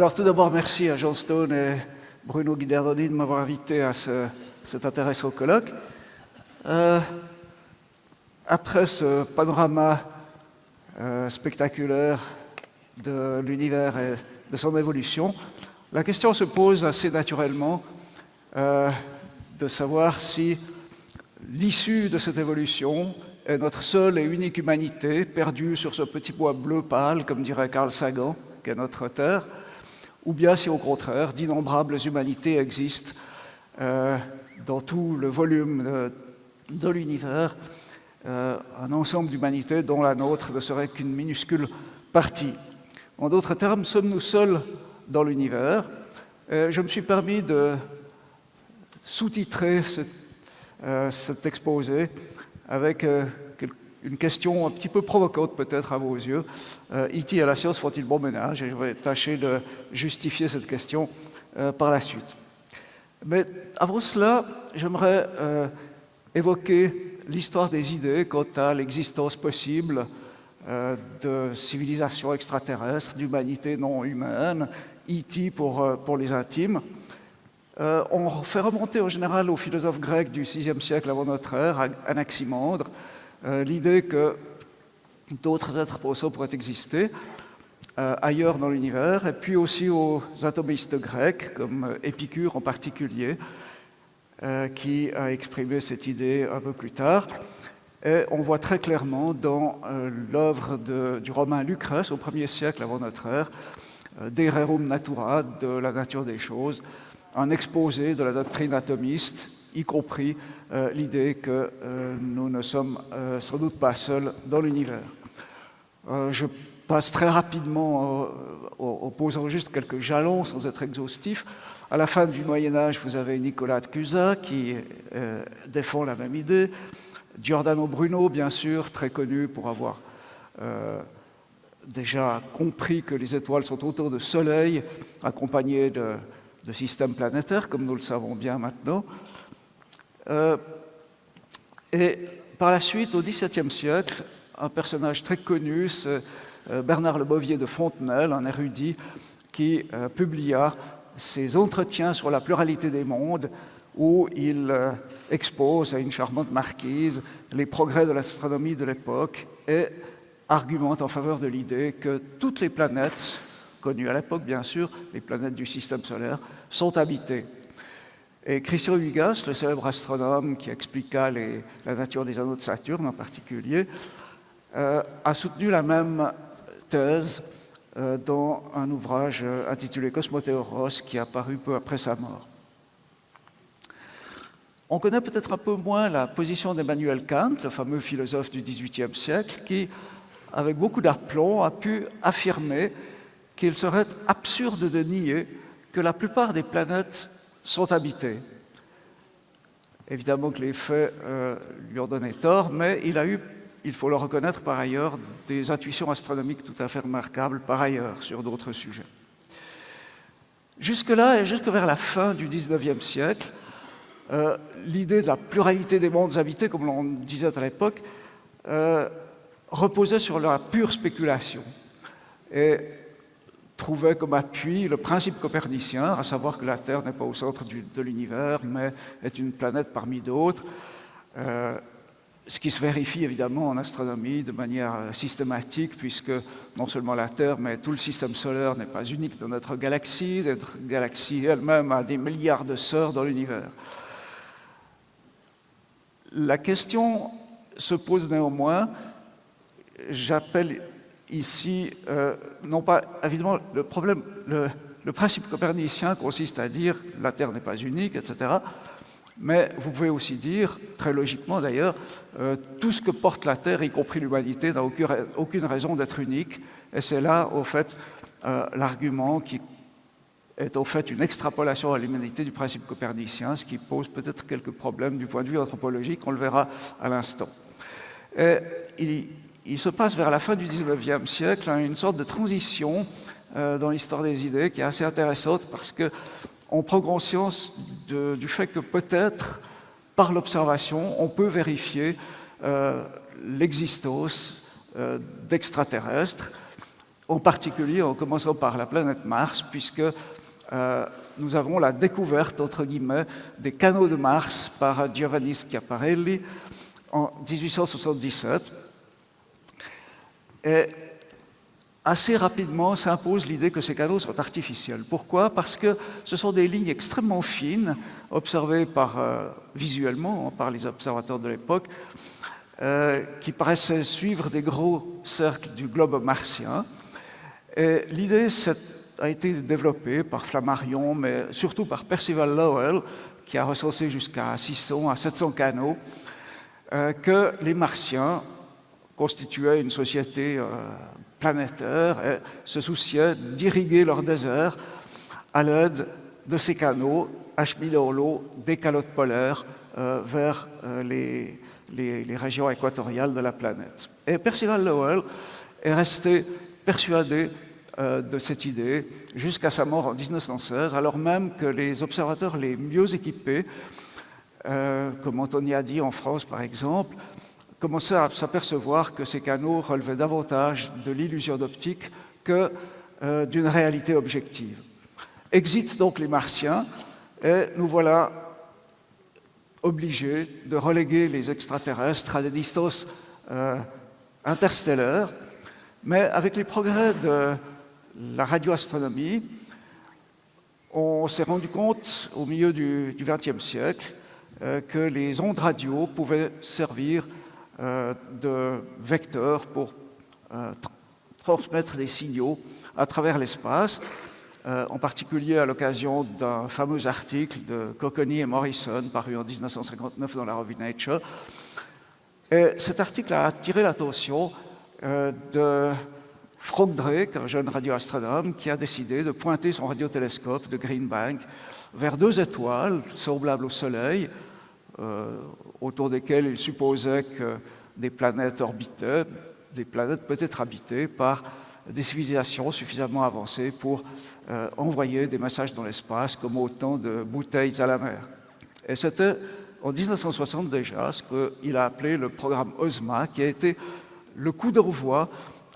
Alors tout d'abord, merci à John Stone et Bruno Guiderdoni de m'avoir invité à cet intéressant colloque. Après ce panorama spectaculaire de l'univers et de son évolution, la question se pose assez naturellement de savoir si l'issue de cette évolution est notre seule et unique humanité, perdue sur ce petit bois bleu pâle, comme dirait Carl Sagan, qui est notre Terre, ou bien si au contraire, d'innombrables humanités existent dans tout le volume de l'univers, un ensemble d'humanités dont la nôtre ne serait qu'une minuscule partie. En d'autres termes, sommes-nous seuls dans l'univers? Je me suis permis de sous-titrer cet exposé avec une question un petit peu provocante peut-être à vos yeux. E.T. et la science font-ils bon ménage? Et je vais tâcher de justifier cette question par la suite. Mais avant cela, j'aimerais évoquer l'histoire des idées quant à l'existence possible de civilisations extraterrestres, d'humanités non humaines, E.T. pour les intimes. On fait remonter en général aux philosophes grecs du VIe siècle avant notre ère, Anaximandre, l'idée que d'autres êtres pensants pourraient exister ailleurs dans l'univers, et puis aussi aux atomistes grecs, comme Épicure en particulier, qui a exprimé cette idée un peu plus tard. Et on voit très clairement dans l'œuvre du romain Lucrèce, au 1er siècle avant notre ère, De Rerum Natura, de la nature des choses, un exposé de la doctrine atomiste, y compris l'idée que nous ne sommes sans doute pas seuls dans l'univers. Je passe très rapidement en posant juste quelques jalons sans être exhaustif. À la fin du Moyen-Âge, vous avez Nicolas de Cusa qui défend la même idée, Giordano Bruno, bien sûr, très connu pour avoir déjà compris que les étoiles sont autour de soleils accompagnés de systèmes planétaires, comme nous le savons bien maintenant. Et par la suite, au XVIIe siècle, un personnage très connu, c'est Bernard Le Bovier de Fontenelle, un érudit, qui publia ses entretiens sur la pluralité des mondes, où il expose à une charmante marquise les progrès de l'astronomie de l'époque et argumente en faveur de l'idée que toutes les planètes, connues à l'époque bien sûr, les planètes du système solaire, sont habitées. Et Christian Huygens, le célèbre astronome qui expliqua la nature des anneaux de Saturne en particulier, a soutenu la même thèse dans un ouvrage intitulé Cosmothéoros qui a paru peu après sa mort. On connaît peut-être un peu moins la position d'Emmanuel Kant, le fameux philosophe du XVIIIe siècle, qui, avec beaucoup d'aplomb, a pu affirmer qu'il serait absurde de nier que la plupart des planètes sont habitées. Évidemment que les faits lui ont donné tort, mais il a eu, il faut le reconnaître par ailleurs, des intuitions astronomiques tout à fait remarquables par ailleurs sur d'autres sujets. Jusque-là et jusque vers la fin du XIXe siècle, l'idée de la pluralité des mondes habités, comme l'on disait à l'époque, reposait sur la pure spéculation et trouvait comme appui le principe copernicien, à savoir que la Terre n'est pas au centre de l'univers, mais est une planète parmi d'autres, ce qui se vérifie évidemment en astronomie de manière systématique, puisque non seulement la Terre, mais tout le système solaire n'est pas unique dans notre galaxie elle-même a des milliards de sœurs dans l'univers. La question se pose néanmoins, j'appelle ici, non pas, évidemment, le problème, le principe copernicien consiste à dire la Terre n'est pas unique, etc. Mais vous pouvez aussi dire, très logiquement d'ailleurs, tout ce que porte la Terre, y compris l'humanité, n'a aucune raison d'être unique. Et c'est là, au fait, l'argument qui est au fait une extrapolation à l'humanité du principe copernicien, ce qui pose peut-être quelques problèmes du point de vue anthropologique, on le verra à l'instant. Il se passe vers la fin du XIXe siècle une sorte de transition dans l'histoire des idées qui est assez intéressante parce qu'on prend conscience du fait que peut-être, par l'observation, on peut vérifier l'existence d'extraterrestres en particulier en commençant par la planète Mars, puisque nous avons la découverte, entre guillemets, des canaux de Mars par Giovanni Schiaparelli en 1877. Et assez rapidement s'impose l'idée que ces canaux sont artificiels. Pourquoi? Parce que ce sont des lignes extrêmement fines, observées visuellement par les observateurs de l'époque, qui paraissaient suivre des gros cercles du globe martien. Et l'idée a été développée par Flammarion, mais surtout par Percival Lowell, qui a recensé jusqu'à 600 à 700 canaux, que les Martiens constituaient une société planétaire et se souciaient d'irriguer leur désert à l'aide de ces canaux acheminant l'eau des calottes polaires vers les régions équatoriales de la planète. Et Percival Lowell est resté persuadé de cette idée jusqu'à sa mort en 1916, alors même que les observateurs les mieux équipés, comme Antoniadi en France par exemple, commençaient à s'apercevoir que ces canaux relevaient davantage de l'illusion d'optique que d'une réalité objective. Exitent donc les Martiens, et nous voilà obligés de reléguer les extraterrestres à des distances interstellaires, mais avec les progrès de la radioastronomie, on s'est rendu compte au milieu du XXe siècle que les ondes radio pouvaient servir de vecteurs pour transmettre des signaux à travers l'espace, en particulier à l'occasion d'un fameux article de Cocconi et Morrison paru en 1959 dans la revue Nature. Et cet article a attiré l'attention de Frank Drake, un jeune radioastronome, qui a décidé de pointer son radiotélescope de Green Bank vers deux étoiles semblables au Soleil, autour desquelles il supposait que des planètes orbitaient, des planètes peut-être habitées par des civilisations suffisamment avancées pour envoyer des messages dans l'espace comme autant de bouteilles à la mer. Et c'était en 1960 déjà ce qu'il a appelé le programme OSMA, qui a été le coup d'envoi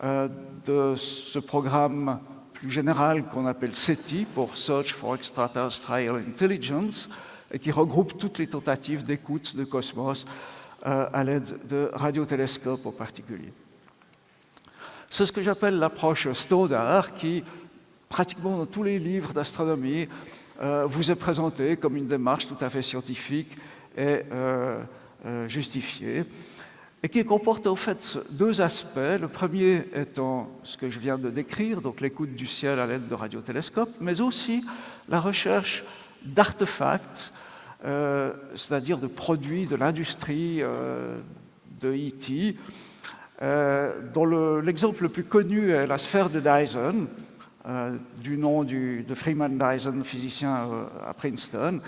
de ce programme plus général qu'on appelle SETI, pour Search for Extraterrestrial Intelligence, et qui regroupe toutes les tentatives d'écoute de cosmos à l'aide de radiotélescopes en particulier. C'est ce que j'appelle l'approche standard, qui, pratiquement dans tous les livres d'astronomie, vous est présentée comme une démarche tout à fait scientifique et justifiée, et qui comporte en fait deux aspects. Le premier étant ce que je viens de décrire, donc l'écoute du ciel à l'aide de radiotélescopes, mais aussi la recherche d'artefacts, c'est-à-dire de produits de l'industrie de E.T., dont l'exemple le plus connu est la sphère de Dyson, du nom de Freeman Dyson, physicien à Princeton,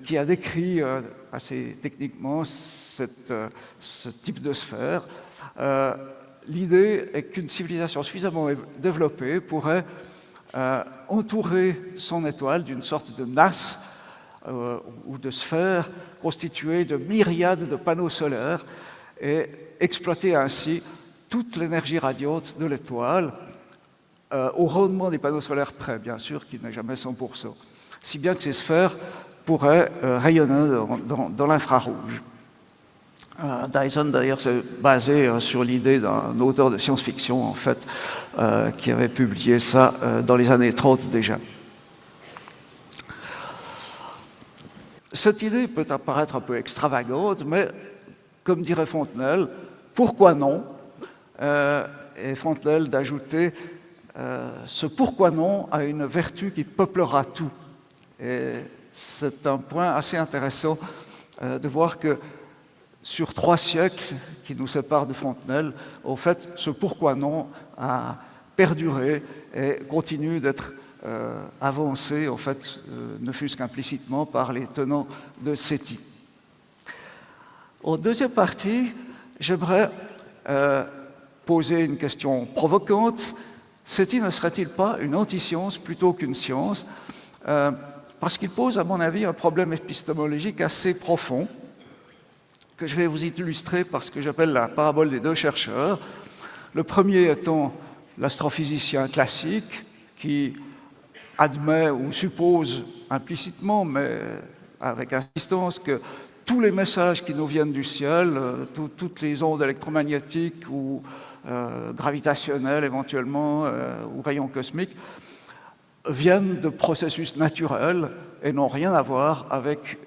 qui a décrit assez techniquement ce type de sphère. L'idée est qu'une civilisation suffisamment développée pourrait entourer son étoile d'une sorte de nasse ou de sphère constituée de myriades de panneaux solaires et exploiter ainsi toute l'énergie radiante de l'étoile au rendement des panneaux solaires près, bien sûr, qui n'est jamais 100%. Si bien que ces sphères pourraient rayonner dans l'infrarouge. Dyson, d'ailleurs, s'est basé sur l'idée d'un auteur de science-fiction, en fait, qui avait publié ça dans les années 30 déjà. Cette idée peut apparaître un peu extravagante, mais, comme dirait Fontenelle, pourquoi non? Et Fontenelle d'ajouter ce pourquoi non a une vertu qui peuplera tout. Et c'est un point assez intéressant de voir que sur 3 siècles qui nous séparent de Fontenelle, en fait, ce pourquoi non a perduré et continue d'être avancé, en fait, ne fût-ce qu'implicitement par les tenants de SETI. En deuxième partie, j'aimerais poser une question provocante. SETI ne serait-il pas une anti-science plutôt qu'une science? Parce qu'il pose, à mon avis, un problème épistémologique assez profond, que je vais vous illustrer par ce que j'appelle la parabole des 2 chercheurs. Le premier étant l'astrophysicien classique qui admet ou suppose implicitement, mais avec insistance, que tous les messages qui nous viennent du ciel, toutes les ondes électromagnétiques ou gravitationnelles éventuellement, ou rayons cosmiques, viennent de processus naturels et n'ont rien à voir avec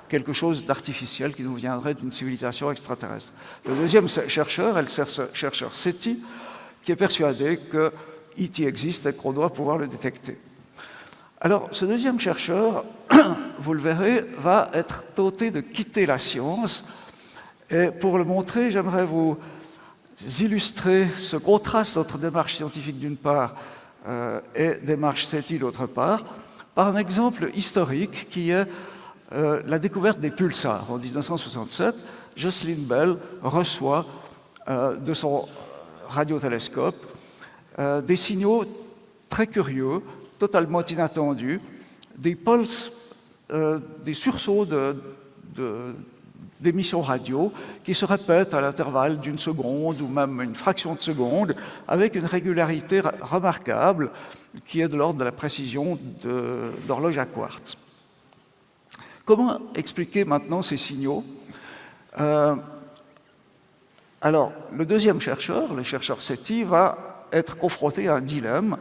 quelque chose d'artificiel qui nous viendrait d'une civilisation extraterrestre. Le deuxième chercheur est le chercheur SETI, qui est persuadé que E.T. existe et qu'on doit pouvoir le détecter. Alors, ce deuxième chercheur, vous le verrez, va être tenté de quitter la science. Et pour le montrer, j'aimerais vous illustrer ce contraste entre démarche scientifique d'une part et démarche SETI d'autre part, par un exemple historique qui est la découverte des pulsars. En 1967, Jocelyn Bell reçoit de son radiotélescope des signaux très curieux, totalement inattendus, des pulses, des sursauts d'émissions radio qui se répètent à l'intervalle d'une seconde ou même une fraction de seconde avec une régularité remarquable qui est de l'ordre de la précision d'horloge à quartz. Comment expliquer maintenant ces signaux? Alors, le deuxième chercheur, le chercheur SETI, va être confronté à un dilemme.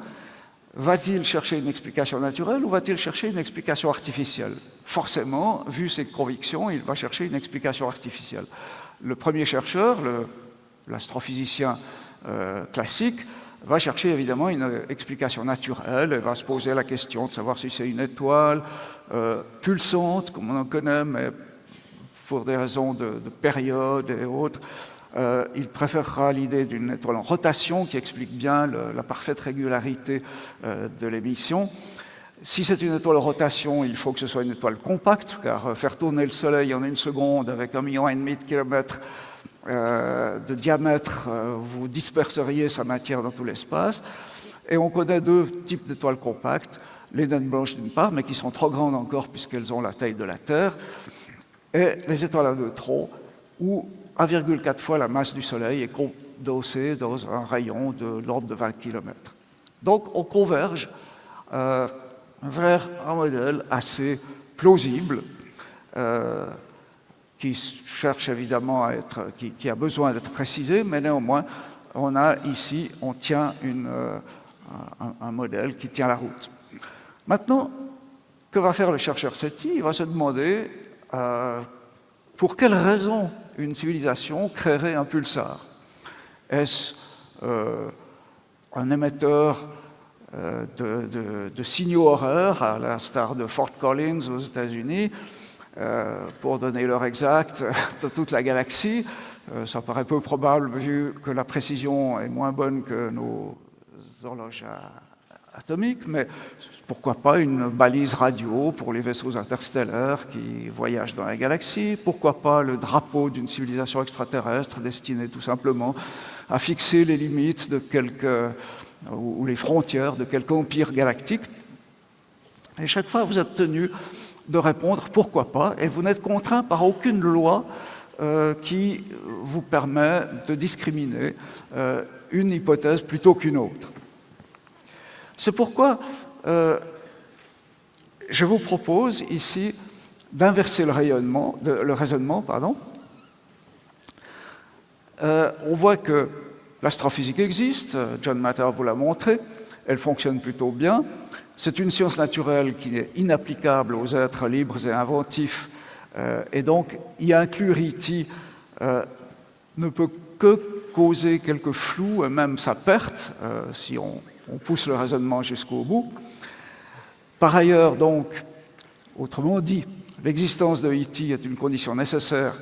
Va-t-il chercher une explication naturelle ou va-t-il chercher une explication artificielle? Forcément, vu ses convictions, il va chercher une explication artificielle. Le premier chercheur, l'astrophysicien classique, va chercher évidemment une explication naturelle et va se poser la question de savoir si c'est une étoile pulsante, comme on en connaît, mais pour des raisons de période et autres. Il préférera l'idée d'une étoile en rotation qui explique bien la parfaite régularité de l'émission. Si c'est une étoile en rotation, il faut que ce soit une étoile compacte, car faire tourner le Soleil en une seconde avec 1,5 million de kilomètres de diamètre, vous disperseriez sa matière dans tout l'espace. Et on connaît deux types d'étoiles compactes, les naines blanches d'une part, mais qui sont trop grandes encore puisqu'elles ont la taille de la Terre, et les étoiles à neutrons, où 1,4 fois la masse du Soleil est condensée dans un rayon de l'ordre de 20 km. Donc on converge vers un modèle assez plausible qui cherche évidemment à être, qui a besoin d'être précisé, mais néanmoins on tient un modèle qui tient la route. Maintenant, que va faire le chercheur SETI? Il va se demander pour quelles raisons une civilisation créerait un pulsar. Est-ce un émetteur de signaux horaires, à l'instar de Fort Collins aux États-Unis, pour donner l'heure exacte de toute la galaxie? Ça paraît peu probable vu que la précision est moins bonne que nos horloges atomiques, mais pourquoi pas une balise radio pour les vaisseaux interstellaires qui voyagent dans la galaxie? Pourquoi pas le drapeau d'une civilisation extraterrestre destinée tout simplement à fixer les limites de ou les frontières de quelque empire galactique? Et chaque fois, vous êtes tenu de répondre pourquoi pas, et vous n'êtes contraint par aucune loi qui vous permet de discriminer une hypothèse plutôt qu'une autre. C'est pourquoi je vous propose ici d'inverser le raisonnement. On voit que l'astrophysique existe, John Matter vous l'a montré, elle fonctionne plutôt bien. C'est une science naturelle qui est inapplicable aux êtres libres et inventifs, et donc y inclure E.T. Ne peut que causer quelques flous, et même sa perte, si on pousse le raisonnement jusqu'au bout. Par ailleurs, donc, autrement dit, l'existence de E.T. est une condition nécessaire,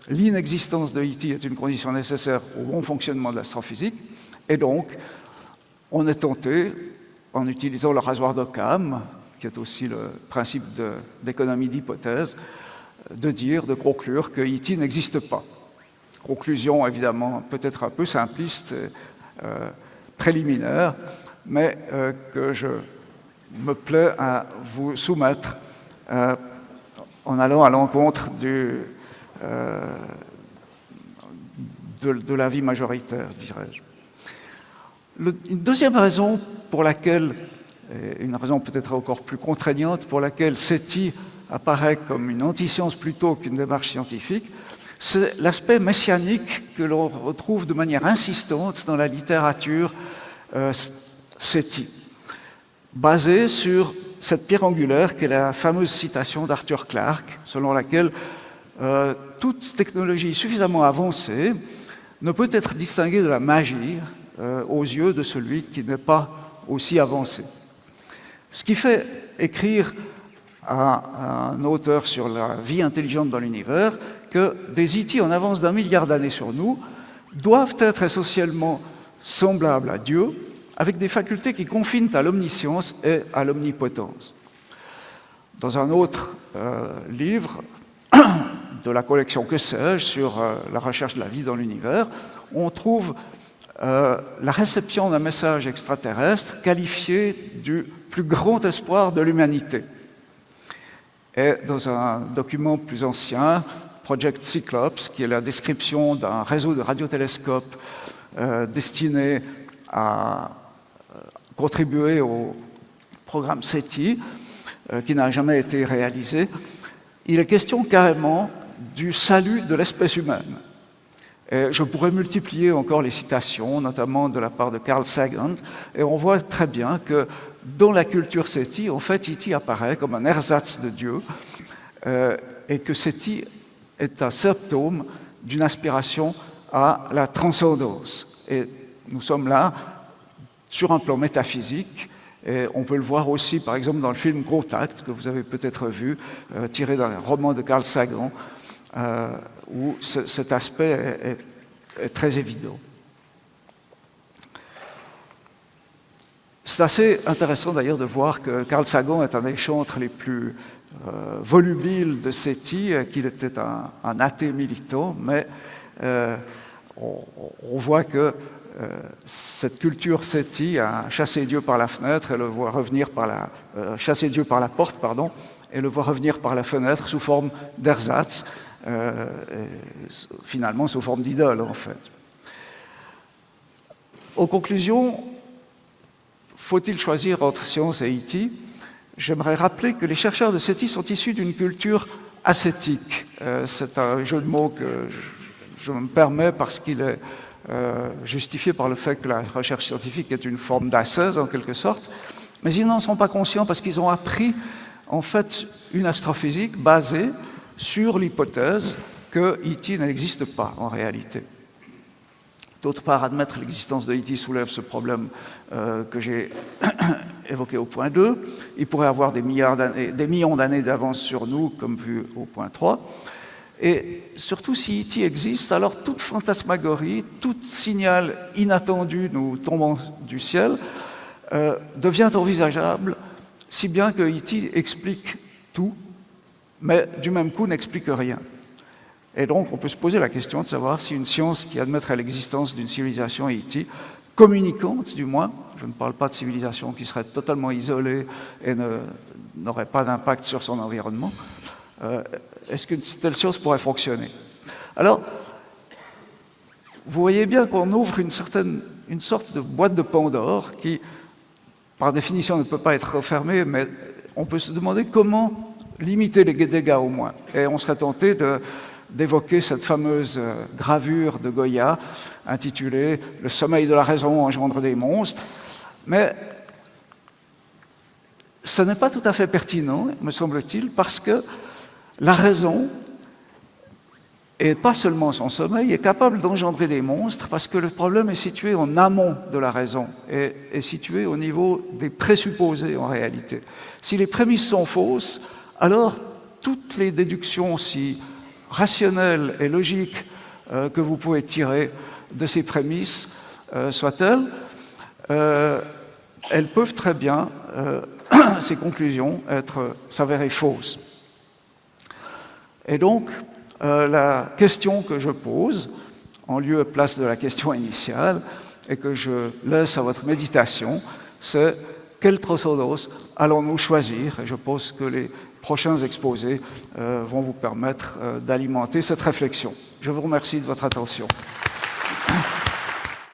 l'inexistence de E.T. est une condition nécessaire au bon fonctionnement de l'astrophysique, et donc, on est tenté, en utilisant le rasoir d'Occam, qui est aussi le principe d'économie d'hypothèse, de conclure que E.T. n'existe pas. Conclusion, évidemment, peut-être un peu simpliste, préliminaire, mais que je me plais à vous soumettre en allant à l'encontre de l'avis majoritaire, dirais-je. Une deuxième raison pour laquelle, et une raison peut-être encore plus contraignante, pour laquelle SETI apparaît comme une anti-science plutôt qu'une démarche scientifique, c'est l'aspect messianique que l'on retrouve de manière insistante dans la littérature SETI, basée sur cette pierre angulaire qu'est la fameuse citation d'Arthur Clarke, selon laquelle toute technologie suffisamment avancée ne peut être distinguée de la magie aux yeux de celui qui n'est pas aussi avancé. Ce qui fait écrire à un auteur sur la vie intelligente dans l'univers que des E.T. en avance d'1 milliard d'années sur nous doivent être essentiellement semblables à Dieu, avec des facultés qui confinent à l'omniscience et à l'omnipotence. Dans un autre livre de la collection Que sais-je sur la recherche de la vie dans l'univers, on trouve la réception d'un message extraterrestre qualifié du plus grand espoir de l'humanité. Et dans un document plus ancien, Project Cyclops, qui est la description d'un réseau de radiotélescopes destiné à contribuer au programme SETI, qui n'a jamais été réalisé, il est question carrément du salut de l'espèce humaine. Et je pourrais multiplier encore les citations, notamment de la part de Carl Sagan, et on voit très bien que dans la culture SETI, en fait, E.T. apparaît comme un ersatz de Dieu, et que SETI est un symptôme d'une aspiration à la transcendance. Et nous sommes là sur un plan métaphysique, et on peut le voir aussi, par exemple, dans le film Contact, que vous avez peut-être vu, tiré d'un roman de Carl Sagan, où cet aspect est très évident. C'est assez intéressant d'ailleurs de voir que Carl Sagan est un des chantres les plus volubiles de SETI, qu'il était un athée militant, mais on voit que cette culture SETI a chassé Dieu par la fenêtre et le voit revenir chassé Dieu par la porte, pardon, et le voit revenir par la fenêtre sous forme d'ersatz, finalement sous forme d'idole en fait. En conclusion, faut-il choisir entre science et E.T.? J'aimerais rappeler que les chercheurs de SETI sont issus d'une culture ascétique. C'est un jeu de mots que je me permets parce qu'il est justifié par le fait que la recherche scientifique est une forme d'ascèse en quelque sorte, mais ils n'en sont pas conscients parce qu'ils ont appris en fait une astrophysique basée sur l'hypothèse que E.T. n'existe pas en réalité. D'autre part, admettre l'existence de E.T. soulève ce problème que j'ai évoqué au point 2. Il pourrait avoir des millions d'années d'avance sur nous, comme vu au point 3. Et surtout, si E.T. existe, alors toute fantasmagorie, tout signal inattendu nous tombant du ciel devient envisageable, si bien que E.T. explique tout, mais du même coup n'explique rien. Et donc, on peut se poser la question de savoir si une science qui admettrait l'existence d'une civilisation E.T., communicante du moins, je ne parle pas de civilisation qui serait totalement isolée et n'aurait pas d'impact sur son environnement, est-ce qu'une telle science pourrait fonctionner? Alors, vous voyez bien qu'on ouvre une sorte de boîte de Pandore qui, par définition, ne peut pas être refermée, mais on peut se demander comment limiter les dégâts au moins. Et on serait tenté d'évoquer cette fameuse gravure de Goya intitulée « Le sommeil de la raison engendre des monstres ». Mais ce n'est pas tout à fait pertinent, me semble-t-il, parce que la raison, et pas seulement son sommeil, est capable d'engendrer des monstres parce que le problème est situé en amont de la raison et est situé au niveau des présupposés en réalité. Si les prémices sont fausses, alors toutes les déductions si rationnelles et logiques que vous pouvez tirer de ces prémices soient-elles, elles peuvent très bien, ces conclusions, s'avérer fausses. Et donc, la question que je pose, en lieu et place de la question initiale, et que je laisse à votre méditation, c'est quelle transcendance allons-nous choisir? Et je pense que les prochains exposés vont vous permettre d'alimenter cette réflexion. Je vous remercie de votre attention.